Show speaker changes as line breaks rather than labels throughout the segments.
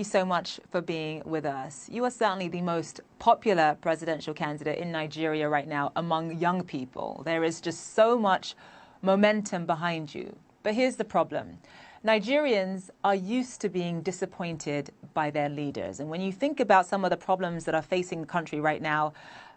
so much for being with us. You are certainly the most popular presidential candidate in Nigeria right now among young people. There is just so much momentum behind you. But here's the problem. Nigerians are used to being disappointed by their leaders. And when you think about some of the problems that are facing the country right now,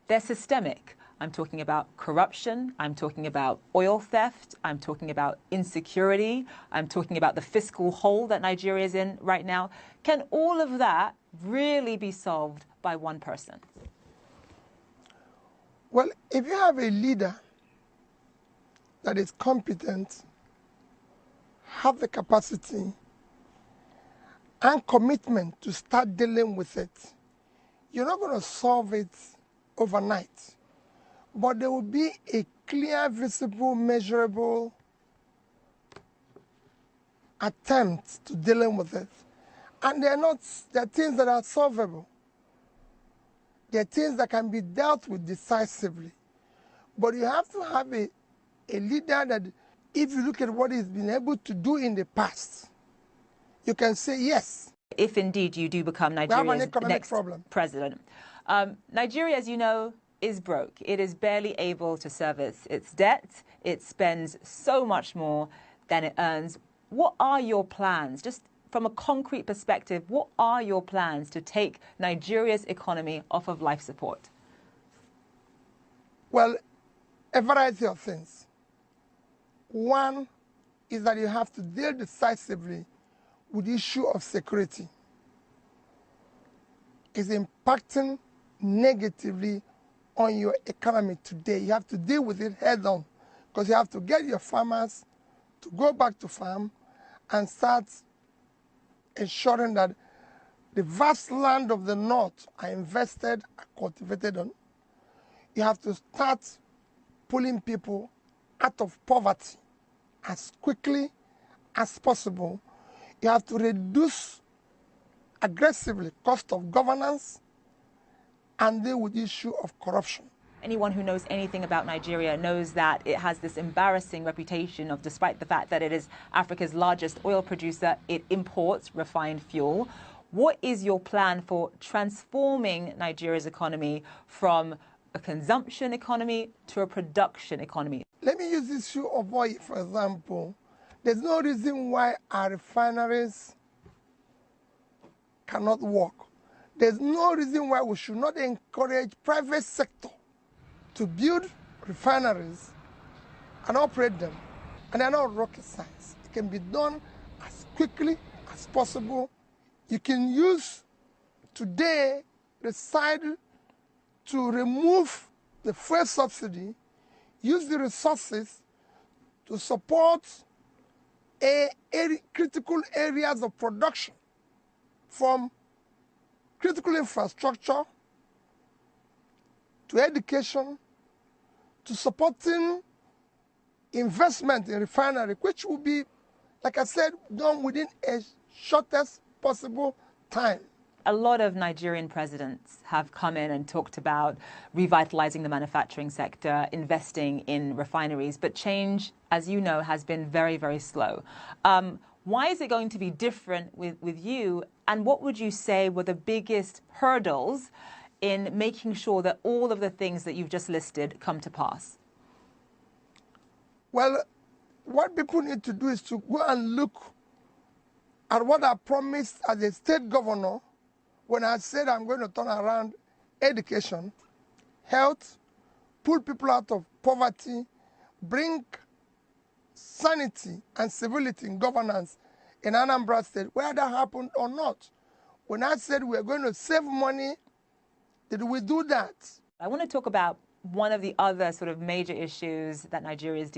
they're systemic. I'm talking about corruption. I'm talking about oil theft. I'm talking about insecurity. I'm talking about the fiscal hole that Nigeria is in right now. Can all of that really be solved by one person?
Well, if you have a leader that is competent, have the capacity and commitment to start dealing with it, you're not going to solve it overnight. But there will be a clear, visible, measurable attempt to dealing with it. And they're things that are solvable. They're things that can be dealt with decisively. But you have to have a leader that, if you look at what he's been able to do in the past, you can say yes.
If indeed you do become Nigeria's next president. Nigeria, as you know, is broke. It is barely able to service its debt. It spends so much more than it earns. What are your plans? Just from a concrete perspective, what are your plans to take Nigeria's economy off of life support?
Well, a variety of things. One is that you have to deal decisively with the issue of security. It's impacting negatively on your economy today. You have to deal with it head on, because you have to get your farmers to go back to farm and start ensuring that the vast land of the north are invested, are cultivated on. You have to start pulling people out of poverty as quickly as possible. You have to reduce aggressively cost of governance and deal with the issue of corruption.
Anyone who knows anything about Nigeria knows that it has this embarrassing reputation of, despite the fact that it is Africa's largest oil producer, it imports refined fuel. What is your plan for transforming Nigeria's economy from a consumption economy to a production economy?
Let me use this issue of oil, for example. There's no reason why our refineries cannot work. There's no reason why we should not encourage private sector to build refineries and operate them. And they're not rocket science. It can be done as quickly as possible. You can use today the side to remove the fuel subsidy, use the resources to support critical areas of production, from critical infrastructure to education to supporting investment in refinery, which will be, like I said, done within a shortest possible time.
A lot of Nigerian presidents have come in and talked about revitalizing the manufacturing sector, investing in refineries, but change, as you know, has been very, very slow. Why is it going to be different with you? And what would you say were the biggest hurdles in making sure that all of the things that you've just listed come to pass?
Well, what people need to do is to go and look at what I promised as a state governor when I said I'm going to turn around education, health, pull people out of poverty, bring sanity and civility in governance in Anambra State, whether that happened or not. When I said we're going to save money, did we do that?
I want to talk about one of the other sort of major issues that Nigeria is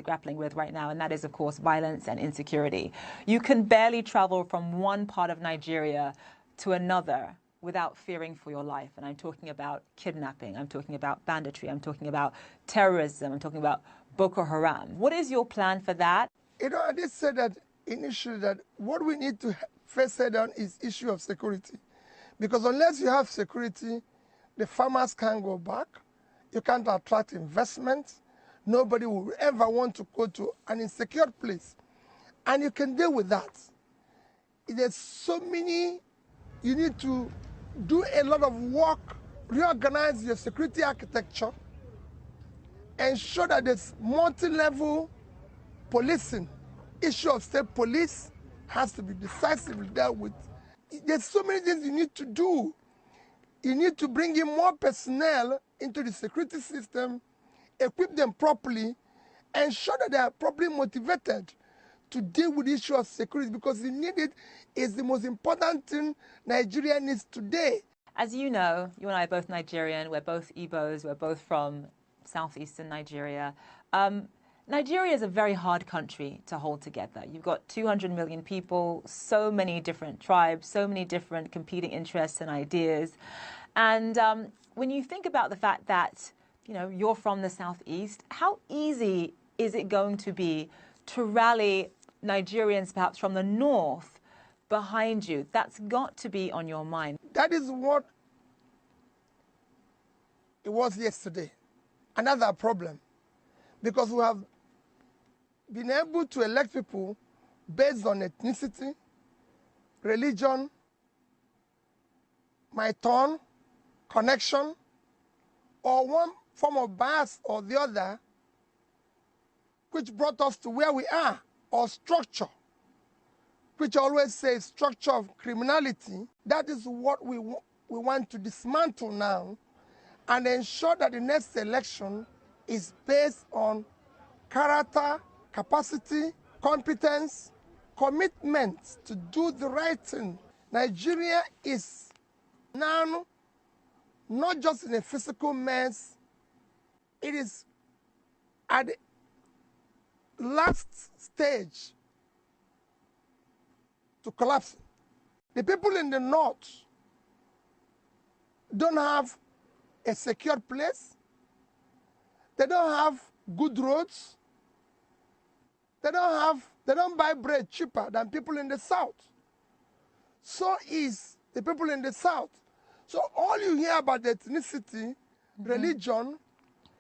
grappling with right now, and that is, of course, violence and insecurity. You can barely travel from one part of Nigeria to another without fearing for your life. And I'm talking about kidnapping, I'm talking about banditry, I'm talking about terrorism, I'm talking about Boko Haram. What is your plan for that?
You know, I did say that initially, that what we need to first set down is issue of security. Because unless you have security, the farmers can't go back, you can't attract investment, nobody will ever want to go to an insecure place. And you can deal with that. There's so many You need to do a lot of work, reorganize your security architecture, ensure that there's multi-level policing. Issue of state police has to be decisively dealt with. There's so many things you need to do. You need to bring in more personnel into the security system, equip them properly, ensure that they are properly motivated to deal with the issue of security, because the need it is the most important thing Nigeria needs today.
As you know, you and I are both Nigerian, we're both Igbos, we're both from southeastern Nigeria. Nigeria is a very hard country to hold together. You've got 200 million people, so many different tribes, so many different competing interests and ideas. And when you think about the fact that, you know, you're from the southeast, how easy is it going to be to rally Nigerians perhaps from the north behind you? That's got to be on your mind.
That is what it was yesterday. Another problem, because we have been able to elect people based on ethnicity, religion, my turn, connection, or one form of bias or the other, which brought us to where we are, or structure, which always says structure of criminality. That is what we want to dismantle now and ensure that the next election is based on character, capacity, competence, commitment to do the right thing. Nigeria is now not just in a physical mess, it is at the last stage to collapse. The people in the north don't have a secure place. They don't have good roads. They don't buy bread cheaper than people in the south. So is the people in the south. So all you hear about ethnicity, religion,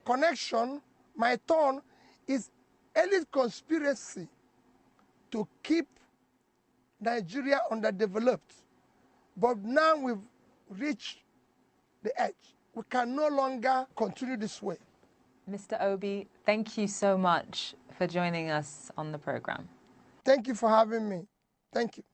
connection, my turn, is elite conspiracy to keep Nigeria underdeveloped. But now we've reached the edge. We can no longer continue this way.
Mr. Obi, thank you so much for joining us on the program.
Thank you for having me. Thank you.